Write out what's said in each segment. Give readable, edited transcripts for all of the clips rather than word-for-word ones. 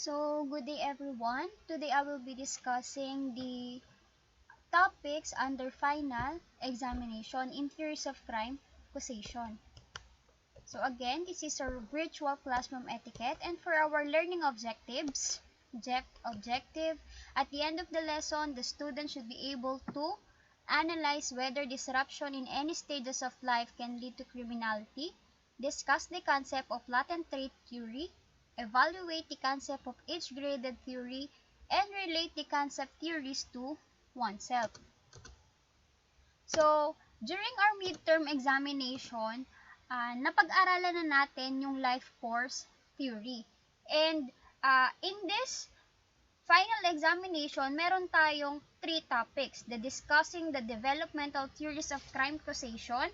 So, good day everyone. Today I will be discussing the topics under final examination in theories of crime, causation. So again, this is our virtual classroom etiquette, and for our learning objectives, objective, at the end of the lesson, the student should be able to analyze whether disruption in any stages of life can lead to criminality, discuss the concept of latent trait theory, evaluate the concept of age-graded theory, and relate the concept theories to oneself. So, during our midterm examination, napag-aralan na natin yung life course theory. And in this final examination, meron tayong 3 topics: the discussing the developmental theories of crime causation,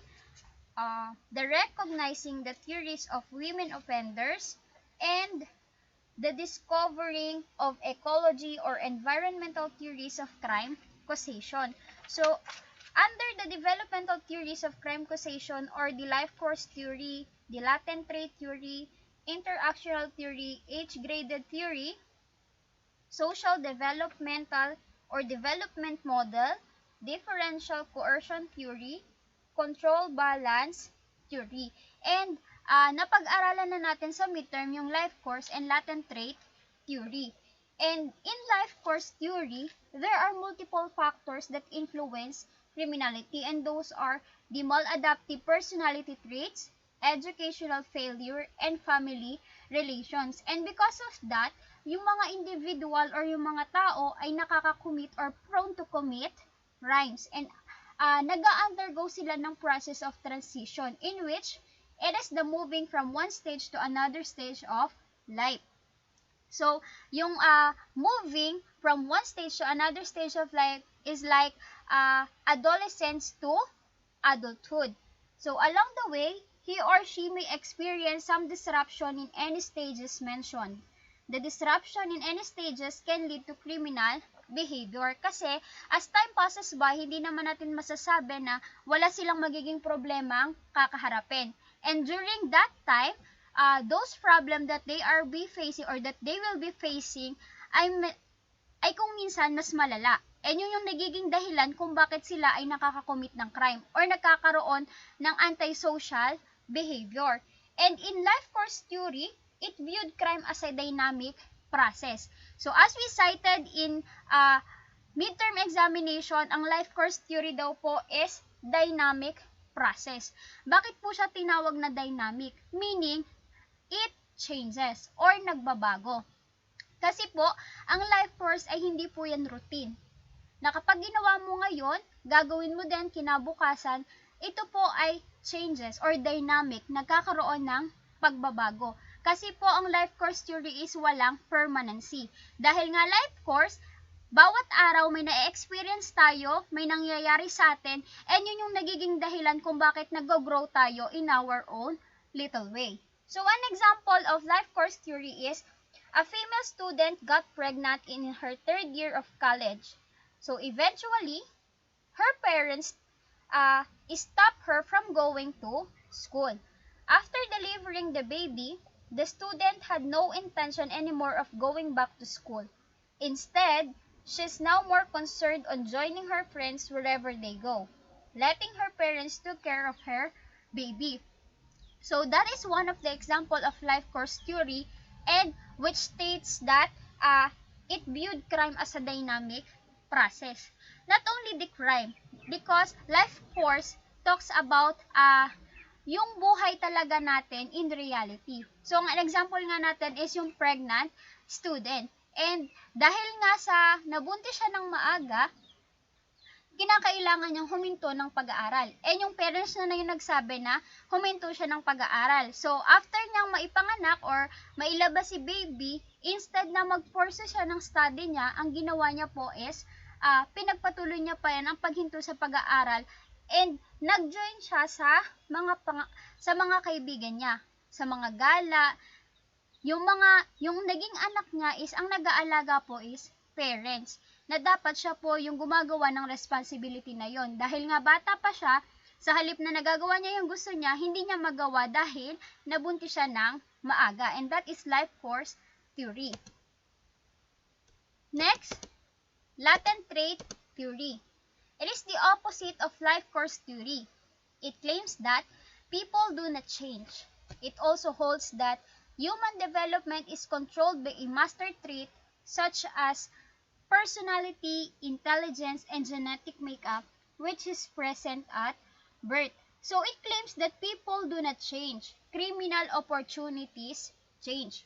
the recognizing the theories of women offenders, and the discovering of ecology or environmental theories of crime causation. So, under the developmental theories of crime causation or the life course theory, the latent trait theory, interactional theory, age-graded theory, social developmental or development model, differential coercion theory, control balance theory. And napag-aralan na natin sa midterm yung life course and latent trait theory. And in life course theory, there are multiple factors that influence criminality, and those are the maladaptive personality traits, educational failure, and family relations. And because of that, yung mga individual or yung mga tao ay nakaka-commit or prone to commit crimes, and nag-undergo sila ng process of transition in which it is the moving from one stage to another stage of life. So, yung moving from one stage to another stage of life is like adolescence to adulthood. So, along the way, he or she may experience some disruption in any stages mentioned. The disruption in any stages can lead to criminal behavior kasi as time passes by, hindi naman natin masasabi na wala silang magiging problemang kakaharapin. And during that time, those problems that they are be facing or that they will be facing ay kung minsan mas malala. And yun yung nagiging dahilan kung bakit sila ay nakakakomit ng crime or nagkakaroon ng antisocial behavior. And in life course theory, it viewed crime as a dynamic process. So as we cited in midterm examination, ang life course theory daw po is dynamic process. Bakit po siya tinawag na dynamic? Meaning, it changes or nagbabago. Kasi po, ang life course ay hindi po yan routine. Na kapag ginawa mo ngayon, gagawin mo din kinabukasan, ito po ay changes or dynamic, nagkakaroon ng pagbabago. Kasi po ang life course theory is walang permanency. Dahil nga life course, bawat araw may na-experience tayo, may nangyayari sa atin, and yun yung nagiging dahilan kung bakit nag-grow tayo in our own little way. So one example of life course theory is, a female student got pregnant in her 3rd year of college. So eventually, her parents stopped her from going to school. After delivering the baby, the student had no intention anymore of going back to school. Instead, she's now more concerned on joining her friends wherever they go, letting her parents take care of her baby. So that is one of the example of life course theory, and which states that it viewed crime as a dynamic process. Not only the crime, because life course talks about yung buhay talaga natin in reality. So ang example nga natin is yung pregnant student. And dahil nga sa nabuntis siya ng maaga, kinakailangan niyang huminto ng pag-aaral. And yung parents na yung nagsabi na huminto siya ng pag-aaral. So after niyang maipanganak or mailabas si baby, instead na mag-force siya ng study niya, ang ginawa niya po is pinagpatuloy niya pa yan ang paghinto sa pag-aaral, and nag-join siya sa mga kaibigan niya, sa mga gala. Yung naging anak niya is, ang nag-aalaga po is parents, na dapat siya po yung gumagawa ng responsibility na yon. Dahil nga bata pa siya, sa halip na nagagawa niya yung gusto niya, hindi niya magawa dahil nabuntis siya ng maaga. And that is life course theory. Next, latent trait theory. It is the opposite of life course theory. It claims that people do not change. It also holds that human development is controlled by a master trait such as personality, intelligence, and genetic makeup, which is present at birth. So it claims that people do not change. Criminal opportunities change.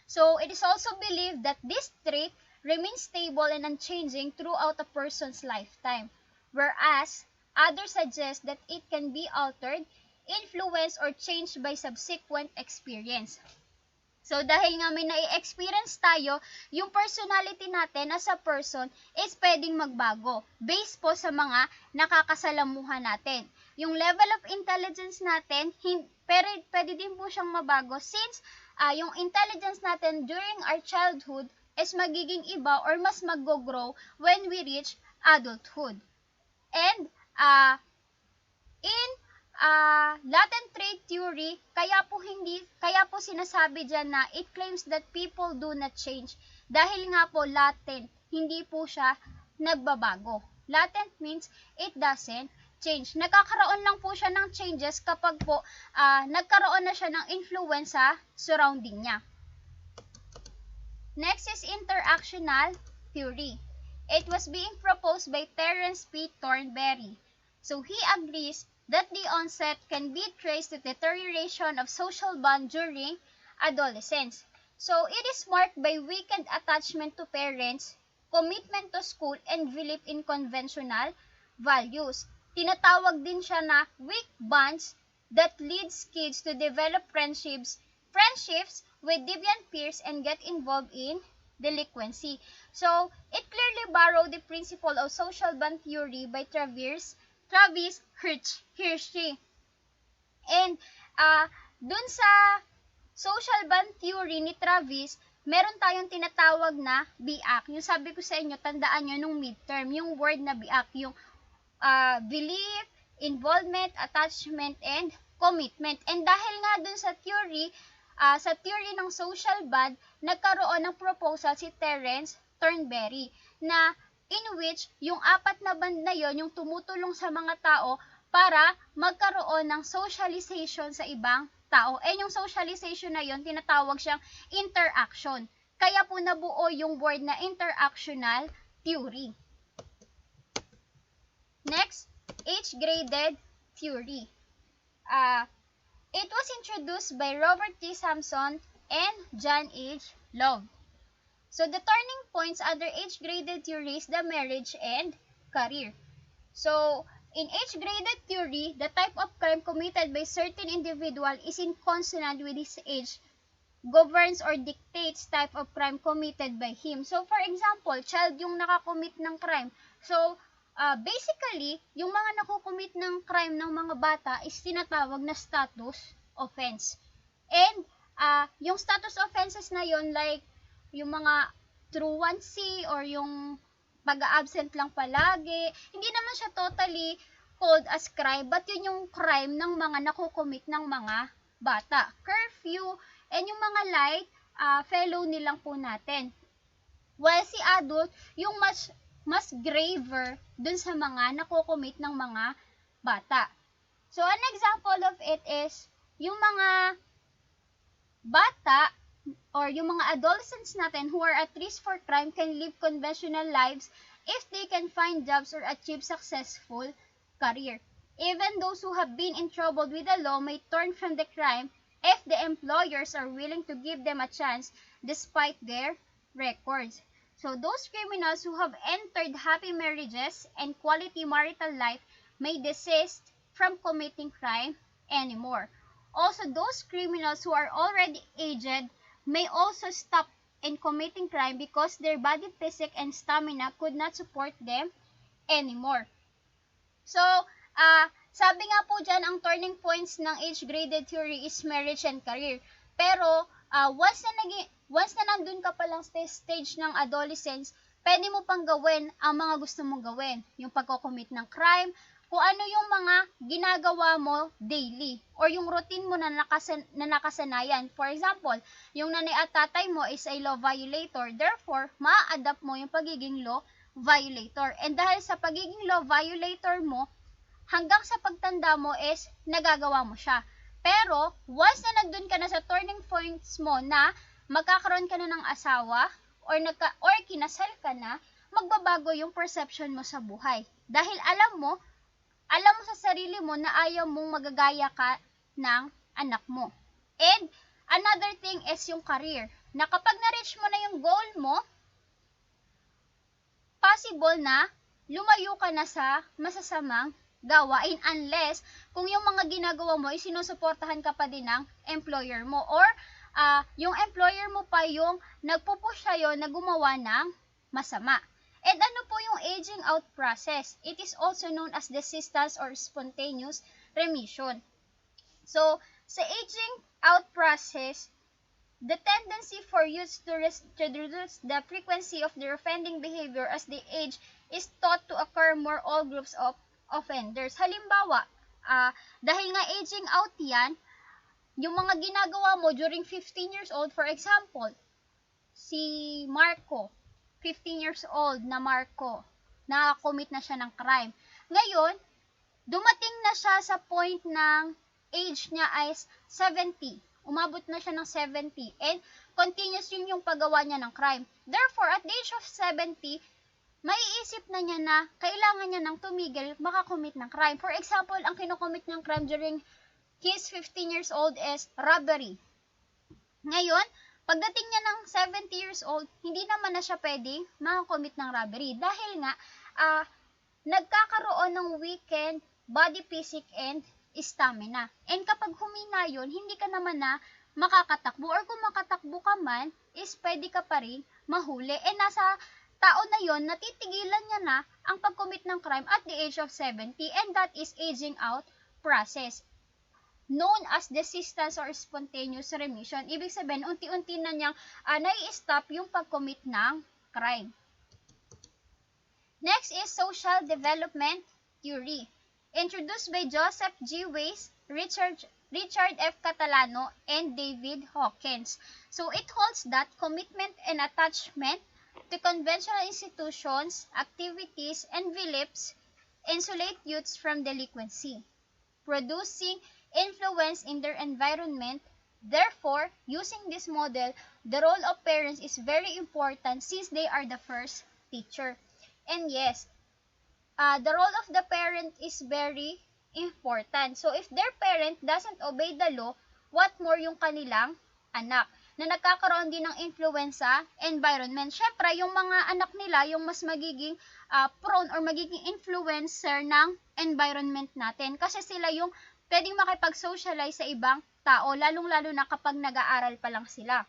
So it is also believed that this trait remains stable and unchanging throughout a person's lifetime, whereas others suggest that it can be altered, influenced, or changed by subsequent experience. So dahil nga may na-experience tayo, yung personality natin as a person is pwedeng magbago based po sa mga nakakasalamuhan natin. Yung level of intelligence natin, pero pwede din po siyang mabago since yung intelligence natin during our childhood is magiging iba or mas mag-grow when we reach adulthood. And in latent trait theory, kaya po sinasabi diyan na it claims that people do not change dahil nga po latent, hindi po siya nagbabago. Latent means it doesn't change. Nagkakaroon lang po siya ng changes kapag po nagkaroon na siya ng influence sa surrounding niya. Next is interactional theory. It was being proposed by Terence P. Thornberry. So he agrees that the onset can be traced to deterioration of social bond during adolescence. So it is marked by weakened attachment to parents, commitment to school, and belief in conventional values. Tinatawag din siya na weak bonds that leads kids to develop friendships with deviant peers and get involved in delinquency. So it clearly borrowed the principle of social bond theory by Travis Hirschi. And dun sa social bond theory ni Travis, meron tayong tinatawag na biak. Yung sabi ko sa inyo, tandaan nyo nung midterm, yung word na biak, yung belief, involvement, attachment, and commitment. And dahil nga dun sa theory ng social bond, nagkaroon ng proposal si Terence Thornberry na in which yung apat na band na yon yung tumutulong sa mga tao para magkaroon ng socialization sa ibang tao. Yung socialization na yon tinatawag siyang interaction. Kaya po nabuo yung word na interactional theory. Next, age-graded theory. It was introduced by Robert T. Sampson and John H. Love. So the turning points under age-graded theory is the marriage and career. So in age-graded theory, the type of crime committed by certain individual is in consonant with his age, governs or dictates type of crime committed by him. So for example, child yung nakakommit ng crime. So basically, yung mga nakukommit ng crime ng mga bata is tinatawag na status offense. And yung status offenses na yon like yung mga truancy or yung pag-absent lang palagi, hindi naman siya totally called as crime, but yun yung crime ng mga nakukommit ng mga bata. Curfew, and yung mga light, fellow nilang po natin. While si adult, yung mas graver dun sa mga nakukommit ng mga bata. So, an example of it is, yung mga bata or yung mga adolescents natin who are at risk for crime can live conventional lives if they can find jobs or achieve successful career. Even those who have been in trouble with the law may turn from the crime if the employers are willing to give them a chance despite their records. So those criminals who have entered happy marriages and quality marital life may desist from committing crime anymore. Also, those criminals who are already aged may also stop in committing crime because their body physique and stamina could not support them anymore. So, sabi nga po dyan, ang turning points ng age-graded theory is marriage and career. Pero, once na nandun ka palang stage ng adolescence, pwede mo pang gawin ang mga gusto mong gawin. Yung pagko-commit ng crime, kung ano yung mga ginagawa mo daily or yung routine mo na nakasanayan. For example, yung nanay at tatay mo is a law violator, therefore, ma-adapt mo yung pagiging law violator. And dahil sa pagiging law violator mo, hanggang sa pagtanda mo is nagagawa mo siya. Pero, once na nandun ka na sa turning points mo na magkakaroon ka na ng asawa or kinasal ka na, magbabago yung perception mo sa buhay. Dahil alam mo sa sarili mo na ayaw mong magagaya ka ng anak mo. And another thing is yung career. Na kapag na-reach mo na yung goal mo, possible na lumayo ka na sa masasamang gawain unless kung yung mga ginagawa mo ay sinusuportahan ka pa din ng employer mo or yung employer mo pa yung nagpupush sa'yo na gumawa ng masama. And ano po yung aging out process? It is also known as desistance or spontaneous remission. So, sa aging out process, the tendency for youth to reduce the frequency of their offending behavior as they age is thought to occur more all groups of offenders. Halimbawa, dahil nga aging out yan, yung mga ginagawa mo during 15 years old, for example, si Marco, 15 years old na Marco, na-commit na siya ng crime. Ngayon, dumating na siya sa point ng age niya ay 70. Umabot na siya ng 70 and continuous yung paggawa niya ng crime. Therefore, at the age of 70, maiisip na niya na kailangan niya ng tumigil makakommit ng crime. For example, ang kinocommit ng crime during his 15 years old is robbery. Ngayon, pagdating niya ng 70 years old, hindi naman na siya pwedeng makakommit ng robbery dahil nga nagkakaroon ng weakened body physique and stamina. And kapag humina yun, hindi ka naman na makakatakbo or kung makatakbo ka man, is pwede ka pa rin mahuli. And nasa tao na yon, natitigilan niya na ang pag-commit ng crime at the age of 70 and that is aging out process known as desistance or spontaneous remission. Ibig sabihin, unti-unti na niyang nai-stop yung pag-commit ng crime. Next is social development theory. Introduced by Joseph G. Weiss, Richard F. Catalano, and David Hawkins. So it holds that commitment and attachment to conventional institutions, activities, and beliefs insulate youths from delinquency, producing influence in their environment. Therefore, using this model, the role of parents is very important since they are the first teacher. And yes, the role of the parent is very important. So, if their parent doesn't obey the law, what more yung kanilang anak na nagkakaroon din ng influence sa environment. Syempre, yung mga anak nila, yung mas magiging prone or magiging influencer ng environment natin. Kasi sila yung pwedeng makipag-socialize sa ibang tao, lalong-lalo na kapag nag-aaral pa lang sila.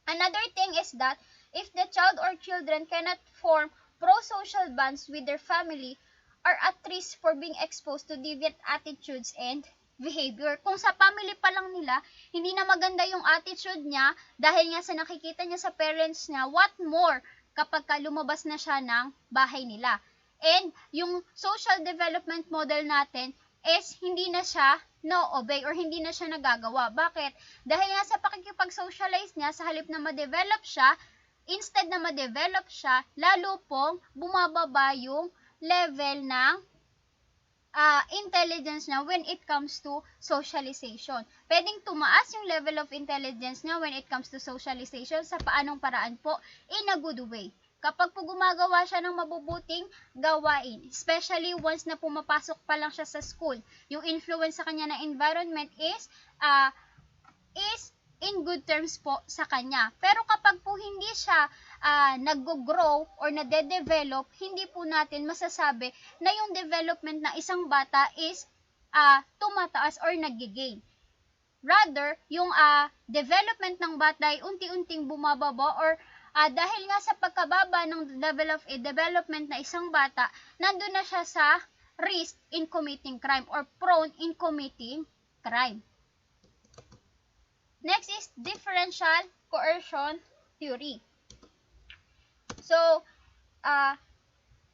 Another thing is that if the child or children cannot form pro-social bonds with their family, are at risk for being exposed to deviant attitudes and behavior. Kung sa family pa lang nila, hindi na maganda yung attitude niya dahil nga sa nakikita niya sa parents niya, what more kapag lumabas na siya ng bahay nila. And yung social development model natin is hindi na siya no-obey or hindi na siya nagagawa. Bakit? Dahil nga sa pakikipag-socialize niya, sa halip na ma-develop siya, instead na ma-develop siya, lalo pong bumababa yung level ng intelligence niya when it comes to socialization. Pwedeng tumaas yung level of intelligence niya when it comes to socialization sa paanong paraan po in a good way. Kapag po gumagawa siya ng mabubuting gawain, especially once na pumapasok pa lang siya sa school, yung influence sa kanya ng environment is in good terms po sa kanya. Pero kapag po hindi siya nag-grow or nade-develop, hindi po natin masasabi na yung development ng isang bata is tumataas or nag-gain. Rather, yung development ng bata ay unti-unting bumababa or dahil nga sa pagkababa ng level of development na isang bata, nandun na siya sa risk in committing crime or prone in committing crime. Next is differential coercion theory. So,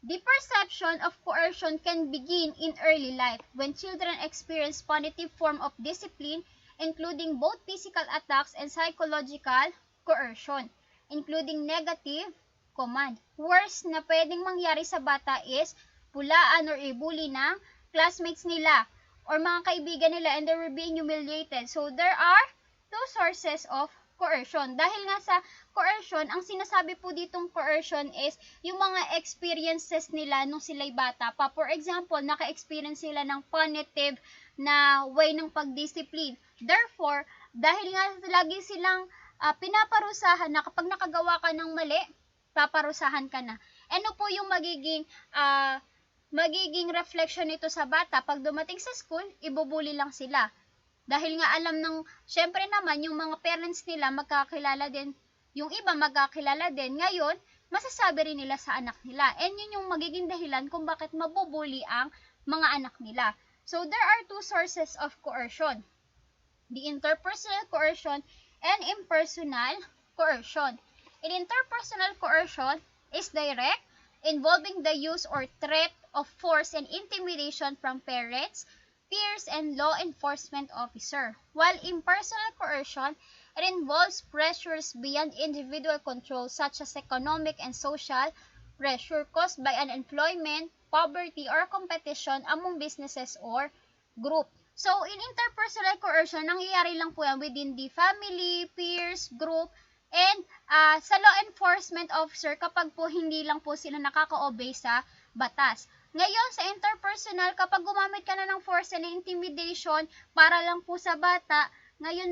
The perception of coercion can begin in early life when children experience punitive form of discipline, including both physical attacks and psychological coercion, including negative command. Worst na pwedeng mangyari sa bata is pulaan or ibuli ng classmates nila or mga kaibigan nila, and they were being humiliated. So there are two sources of coercion. Dahil nga sa coercion, ang sinasabi po ditong coercion is yung mga experiences nila nung sila'y bata pa. For example, naka-experience sila ng punitive na way ng pagdiscipline. Therefore, dahil nga lagi silang pinaparusahan na kapag nakagawa ka ng mali, paparusahan ka na. Ano po yung magiging reflection nito sa bata? Pag dumating sa school, ibubuli lang sila. Dahil nga alam ng, syempre naman, yung mga parents nila magkakilala din, yung iba magkakilala din. Ngayon, masasabi rin nila sa anak nila. And yun yung magiging dahilan kung bakit mabubuli ang mga anak nila. So, there are two sources of coercion. The interpersonal coercion and impersonal coercion. In interpersonal coercion is direct, involving the use or threat of force and intimidation from parents, peers, and law enforcement officer. While impersonal coercion, it involves pressures beyond individual control such as economic and social pressure caused by unemployment, poverty, or competition among businesses or group. So, in interpersonal coercion, nangyayari lang po yan within the family, peers, group, and sa law enforcement officer kapag po hindi lang po sila nakaka-obey sa batas. Ngayon, sa interpersonal, kapag gumamit ka na ng force and intimidation para lang po sa bata, ngayon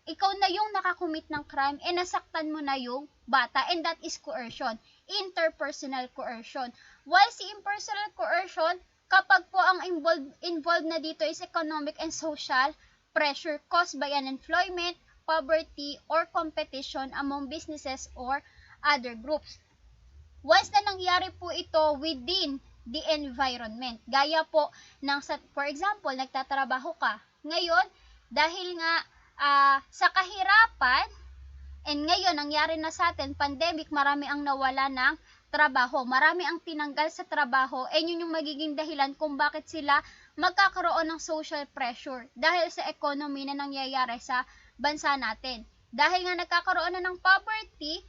ikaw na yung nakakumit ng crime and nasaktan mo na yung bata, and that is coercion, interpersonal coercion. While si impersonal coercion, kapag po ang involved na dito is economic and social pressure caused by unemployment, poverty, or competition among businesses or other groups. Once na nangyari po ito within the environment, gaya po ng, for example, nagtatrabaho ka. Ngayon, dahil nga sa kahirapan, and ngayon, nangyari na sa atin, pandemic, marami ang nawala ng trabaho, marami ang tinanggal sa trabaho, and yun yung magiging dahilan kung bakit sila magkakaroon ng social pressure dahil sa economy na nangyayari sa bansa natin. Dahil nga nagkakaroon na ng poverty,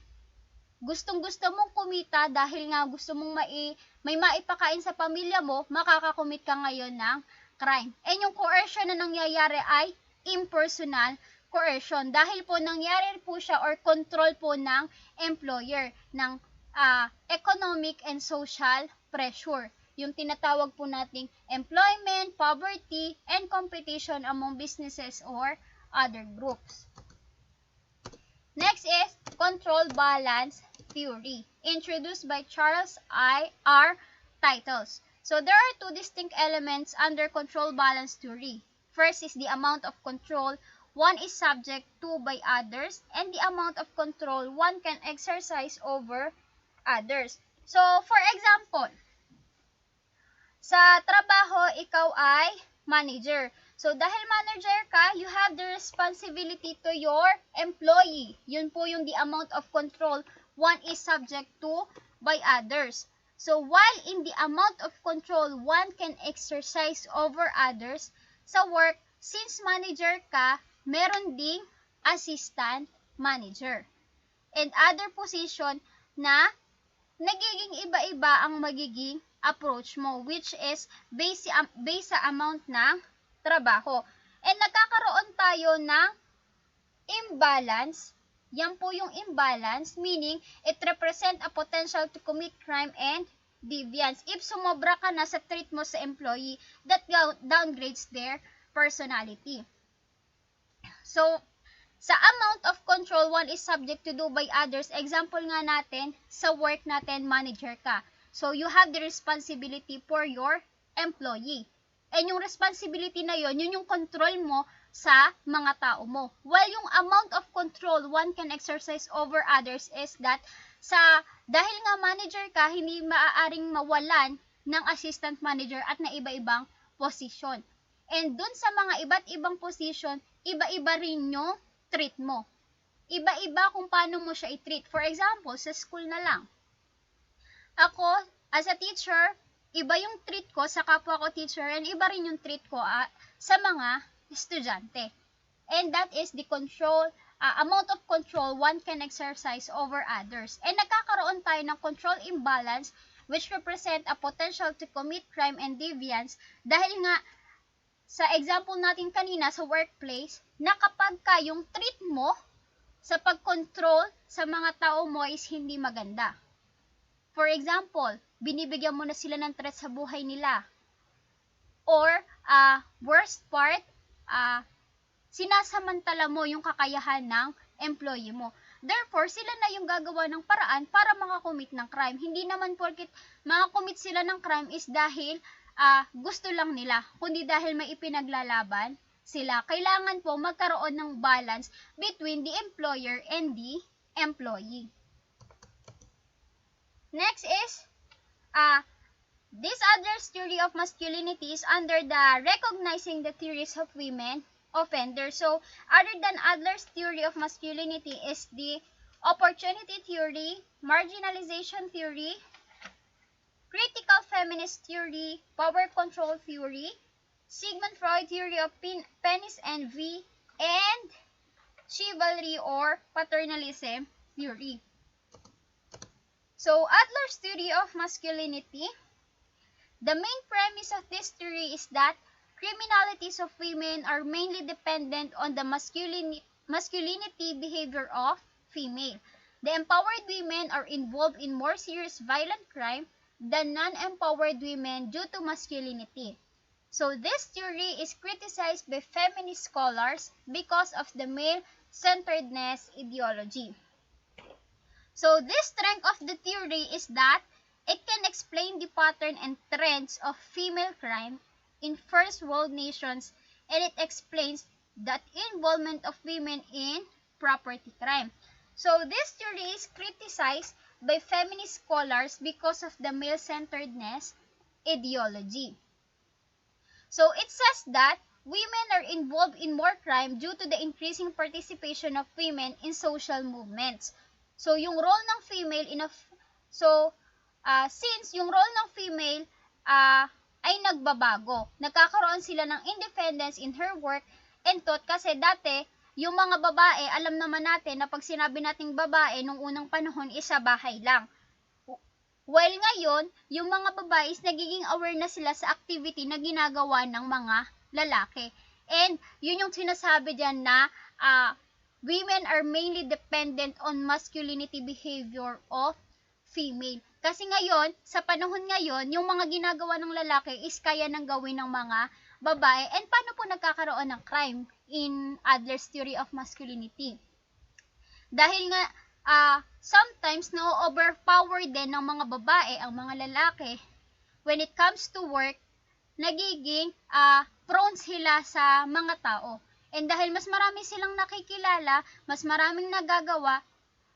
gustong-gusto mong kumita dahil nga gusto mong may maipakain sa pamilya mo, makakakumit ka ngayon ng crime. And yung coercion na nangyayari ay impersonal coercion dahil po nangyari po siya or control po ng employer ng economic and social pressure. Yung tinatawag po nating employment, poverty, and competition among businesses or other groups. Next is control balance theory, introduced by Charles R. Titles. So there are two distinct elements under control balance theory. First is the amount of control one is subject to by others, and the amount of control one can exercise over others. So, for example, sa trabaho, ikaw ay manager. So, dahil manager ka, you have the responsibility to your employee. Yun po yung the amount of control one is subject to by others. So, while in the amount of control one can exercise over others, sa work, since manager ka, meron ding assistant manager. And other position na nagiging iba-iba ang magiging approach mo, which is based sa amount ng trabaho. And nagkakaroon tayo ng imbalance. Yan po yung imbalance, meaning it represent a potential to commit crime and deviance. If sumobra ka na sa treat mo sa employee, that downgrades their personality. So, sa amount of control one is subject to do by others, example nga natin, sa work natin, manager ka. So, you have the responsibility for your employee. And yung responsibility na yun yung control mo sa mga tao mo. While yung amount of control one can exercise over others is that dahil nga manager ka, hindi maaaring mawalan ng assistant manager at na iba-ibang position. And dun sa mga iba't ibang position, iba-iba rin yung treat mo. Iba-iba kung paano mo siya i-treat. For example, sa school na lang. Ako, as a teacher, iba yung treat ko sa kapwa ko teacher and iba rin yung treat ko sa mga estudyante. And that is the amount of control one can exercise over others. And nagkakaroon tayo ng control imbalance which represent a potential to commit crime and deviance dahil nga sa example natin kanina sa workplace na kapag yung treat mo sa pag-control sa mga tao mo is hindi maganda. For example, binibigyan mo na sila ng threat sa buhay nila. Or, worst part, sinasamantala mo yung kakayahan ng employee mo. Therefore, sila na yung gagawa ng paraan para makakommit ng crime. Hindi naman porket makakommit sila ng crime is dahil gusto lang nila, kundi dahil may ipinaglalaban sila. Kailangan po magkaroon ng balance between the employer and the employee. Next is, this Adler's theory of masculinity is under the recognizing the theories of women offenders. So, other than Adler's theory of masculinity is the opportunity theory, marginalization theory, critical feminist theory, power control theory, Sigmund Freud theory of penis envy, and chivalry or paternalism theory. So, Adler's theory of masculinity, the main premise of this theory is that criminalities of women are mainly dependent on the masculinity behavior of female. The empowered women are involved in more serious violent crime than non-empowered women due to masculinity. So this theory is criticized by feminist scholars because of the male-centeredness ideology. So this strength of the theory is that it can explain the pattern and trends of female crime in first world nations, and it explains the involvement of women in property crime. So this theory is criticized by feminist scholars because of the male-centeredness ideology. So it says that women are involved in more crime due to the increasing participation of women in social movements. So yung role ng female since yung role ng female ay nagbabago. Nagkakaroon sila ng independence in her work and thought kasi dati, yung mga babae, alam naman natin na pag sinabi nating babae nung unang panahon, isa bahay lang. While ngayon, yung mga babae is nagiging aware na sila sa activity na ginagawa ng mga lalaki. And yun yung sinasabi dyan na women are mainly dependent on masculinity behavior of female. Kasi ngayon, sa panahon ngayon, yung mga ginagawa ng lalaki is kaya nang gawin ng mga babae. And paano po nagkakaroon ng crime in Adler's theory of masculinity? Dahil nga, sometimes na-overpower din ng mga babae ang mga lalaki when it comes to work, nagiging prone sila sa mga tao. And dahil mas marami silang nakikilala, mas maraming nagagawa,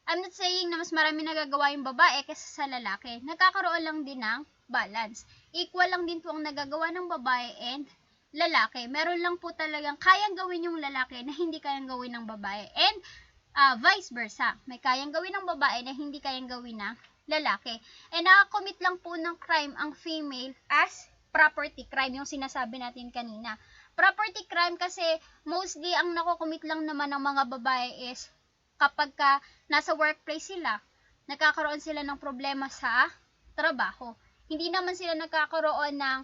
I'm not saying na mas maraming nagagawa yung babae kaysa sa lalaki. Nagkakaroon lang din ng balance. Equal lang din po ang nagagawa ng babae and lalaki. Meron lang po talagang kayang gawin yung lalaki na hindi kayang gawin ng babae. And vice versa. May kayang gawin ng babae na hindi kayang gawin ng lalaki. And nakakommit lang po ng crime ang female as property crime, yung sinasabi natin kanina. Property crime kasi mostly ang nakocommit lang naman ng mga babae is kapag nasa workplace sila, nagkakaroon sila ng problema sa trabaho. Hindi naman sila nagkakaroon ng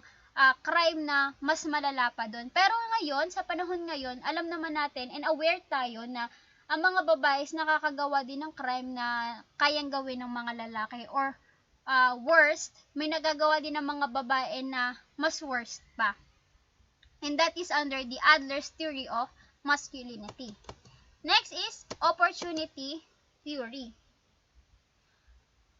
crime na mas malala pa doon. Pero ngayon, sa panahon ngayon, alam naman natin and aware tayo na ang mga babae is nakakagawa din ng crime na kayang gawin ng mga lalaki or worst, may nagagawa din ng mga babae na mas worst pa. And that is under the Adler's theory of masculinity. Next is opportunity theory.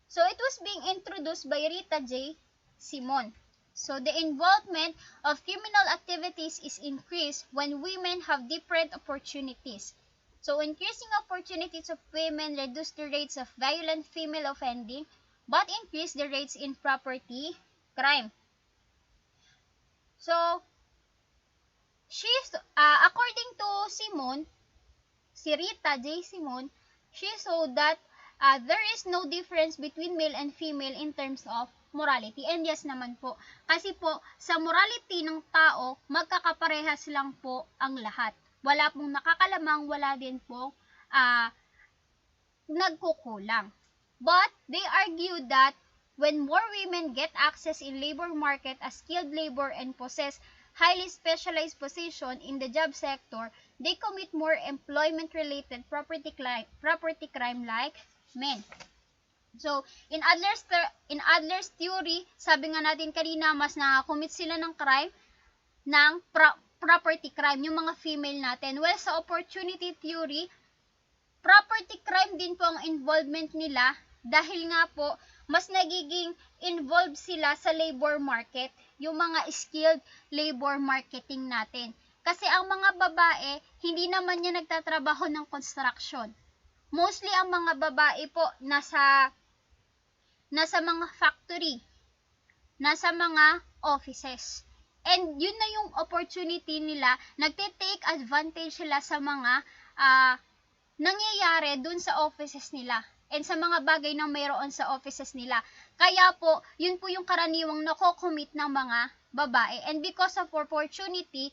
So it was being introduced by Rita J. Simon. So the involvement of criminal activities is increased when women have different opportunities. So increasing opportunities of women reduce the rates of violent female offending but increase the rates in property crime. So according to Simon, si Rita J. Simon, she showed that there is no difference between male and female in terms of morality. And yes naman po. Kasi po, sa morality ng tao, magkakaparehas lang po ang lahat. Wala pong nakakalamang, wala din po nagkukulang. But they argue that when more women get access in labor market as skilled labor and possess highly specialized position in the job sector, they commit more employment-related property crime like men. So, in Adler's theory, sabi nga natin kanina, mas nakakommit sila ng crime, ng property crime, yung mga female natin. Well, sa opportunity theory, property crime din po ang involvement nila dahil nga po, mas nagiging involved sila sa labor market, yung mga skilled labor marketing natin. Kasi ang mga babae, hindi naman niya nagtatrabaho ng construction. Mostly ang mga babae po nasa mga factory, nasa mga offices. And yun na yung opportunity nila, nagte-take advantage sila sa mga nangyayari dun sa offices nila and sa mga bagay na mayroon sa offices nila. Kaya po, yun po yung karaniwang nakocommit ng mga babae. And because of opportunity,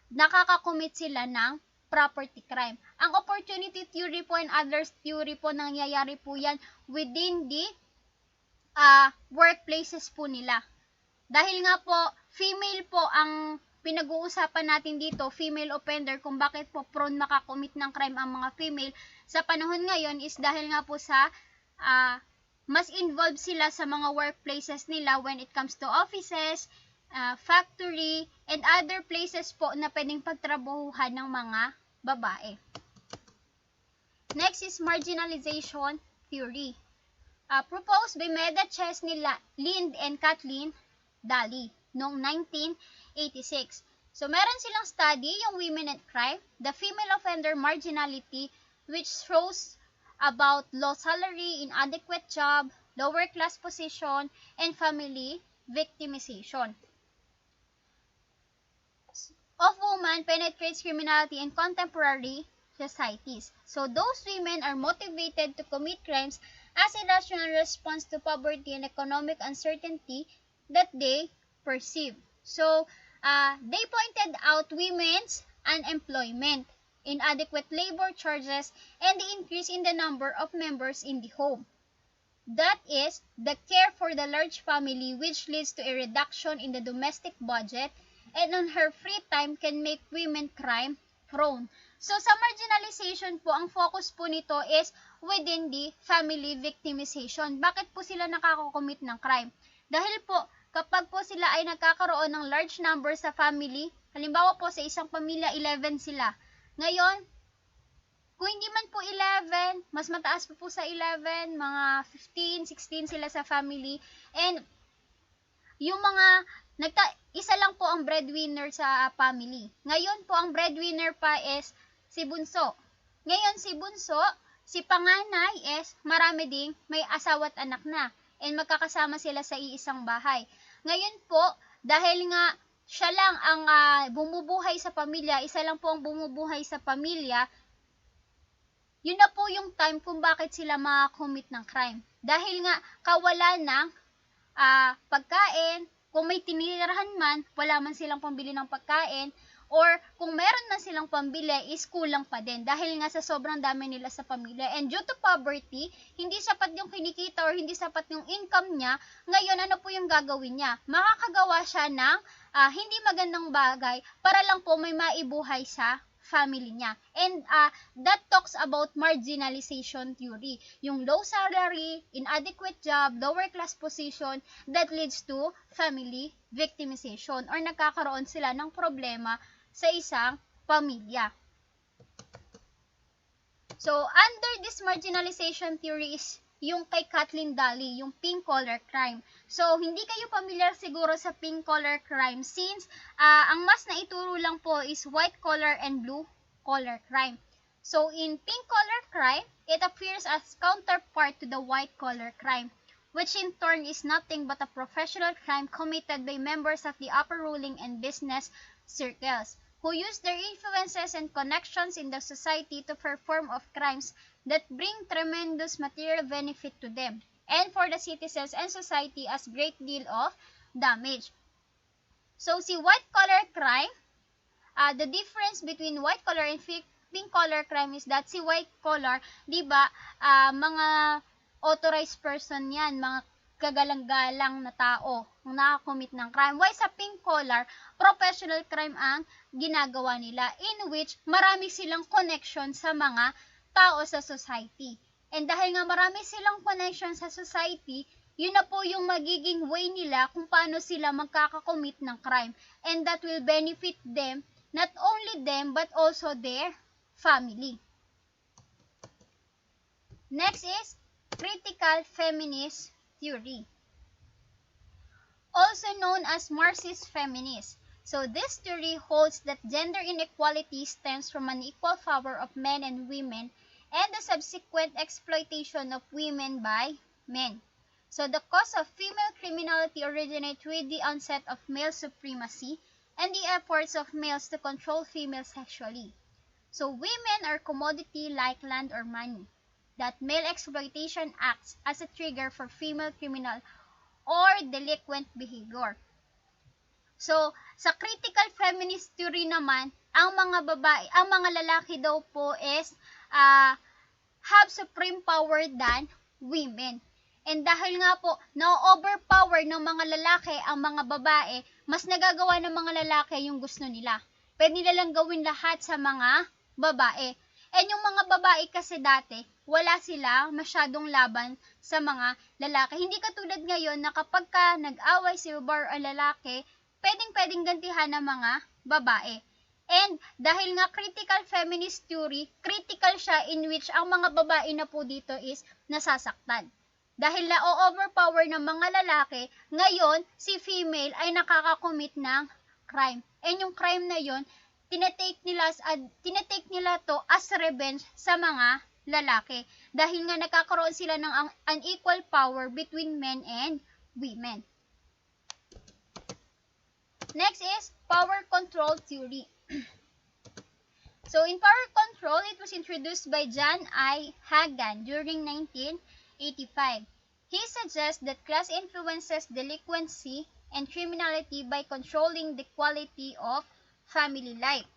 nakakakommit sila ng property crime. Ang opportunity theory po and others theory po, nangyayari po yan within the workplaces po nila. Dahil nga po, female po ang pinag-uusapan natin dito, female offender, kung bakit po prone makakommit ng crime ang mga female sa panahon ngayon is dahil nga po sa mas involved sila sa mga workplaces nila when it comes to offices, factory, and other places po na pwedeng pagtrabahuhan ng mga babae. Next is marginalization theory. Proposed by Meda Chesney Lind and Kathleen DALY noong 1986. So, meron silang study, yung Women and Crime, the Female Offender Marginality, which shows about low salary, inadequate job, lower class position, and family victimization of women penetrates criminality in contemporary societies. So, those women are motivated to commit crimes as a rational response to poverty and economic uncertainty that they perceive. So, they pointed out women's unemployment, inadequate labor charges, and the increase in the number of members in the home. That is, the care for the large family, which leads to a reduction in the domestic budget, and on her free time can make women crime prone. So, sa marginalization po, ang focus po nito is within the family victimization. Bakit po sila nakakakommit ng crime? Dahil po, kapag po sila ay nagkakaroon ng large number sa family, halimbawa po sa isang pamilya, 11 sila. Ngayon, kung hindi man po 11, mas mataas po sa 11, mga 15, 16 sila sa family. And yung mga, isa lang po ang breadwinner sa family. Ngayon po, ang breadwinner pa is si Bunso. Ngayon, si Bunso, si panganay is marami ding may asawa at anak na. And magkakasama sila sa iisang bahay. Ngayon po, dahil nga siya lang ang bumubuhay sa pamilya, isa lang po ang bumubuhay sa pamilya, yun na po yung time kung bakit sila makakommit ng crime. Dahil nga kawalan ng pagkain, kung may tinirahan man, wala man silang pambili ng pagkain, or kung meron na silang pambili, is kulang pa din dahil nga sa sobrang dami nila sa pamilya. And due to poverty, hindi sapat yung kinikita or hindi sapat yung income niya. Ngayon, ano po yung gagawin niya? Makakagawa siya ng hindi magandang bagay para lang po may maibuhay sa family niya. And that talks about marginalization theory. Yung low salary, inadequate job, lower class position that leads to family victimization or nagkakaroon sila ng problema sa isang pamilya. So, under this marginalization theory is yung kay Kathleen DALY, yung pink collar crime. So, hindi kayo familiar siguro sa pink collar crime since ang mas naituro lang po is white collar and blue collar crime. So, in pink collar crime, it appears as counterpart to the white collar crime, which in turn is nothing but a professional crime committed by members of the upper ruling and business circles, who use their influences and connections in the society to perform of crimes that bring tremendous material benefit to them. and for the citizens and society as great deal of damage. So, si white collar crime, the difference between white collar and pink collar crime is that si white collar, di ba, mga authorized person yan, mga kagalang-galang na tao ang nakakommit ng crime. While sa pink collar, professional crime ang ginagawa nila in which marami silang connection sa mga tao sa society. And dahil nga marami silang connection sa society, yun na po yung magiging way nila kung paano sila magkakakommit ng crime. And that will benefit them, not only them, but also their family. Next is critical feminist theory, also known as Marxist feminist. So this theory holds that gender inequality stems from an equal power of men and women and the subsequent exploitation of women by men. So the cause of female criminality originates with the onset of male supremacy and the efforts of males to control females sexually. So women are commodity like land or money. That male exploitation acts as a trigger for female criminal or delinquent behavior. So, sa critical feminist theory naman, ang mga lalaki daw po is have supreme power than women. And dahil nga po, na-overpower ng mga lalaki ang mga babae, mas nagagawa ng mga lalaki yung gusto nila. Pwede nilang gawin lahat sa mga babae. And yung mga babae kasi dati, wala sila masyadong laban sa mga lalaki. Hindi katulad ngayon na kapag ka nag-away si bar o lalaki, pwedeng gantihan ng mga babae. And dahil nga critical feminist theory, critical siya in which ang mga babae na po dito is nasasaktan. Dahil na-overpower ng mga lalaki, ngayon si female ay nakakakommit ng crime. And yung crime na yon, tinetake nila to as revenge sa mga lalaki. Dahil nga nagkakaroon sila ng unequal power between men and women. Next is power control theory. So in power control, it was introduced by John I. Hagan during 1985. He suggests that class influences delinquency and criminality by controlling the quality of family life.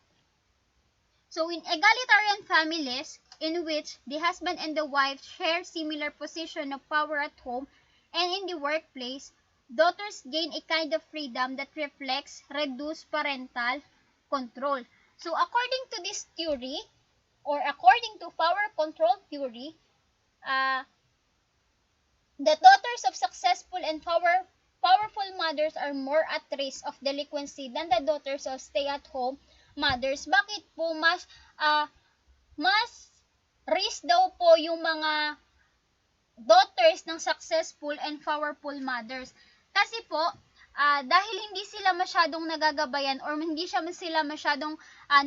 So in egalitarian families, in which the husband and the wife share similar position of power at home and in the workplace, daughters gain a kind of freedom that reflects reduced parental control. So according to this theory, or according to power control theory, the daughters of successful and powerful mothers are more at risk of delinquency than the daughters of stay-at-home mothers. Bakit po mas risk daw po yung mga daughters ng successful and powerful mothers? Kasi po, dahil hindi sila masyadong nagagabayan or hindi sila masyadong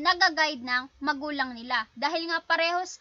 nagaguide ng magulang nila. Dahil nga parehas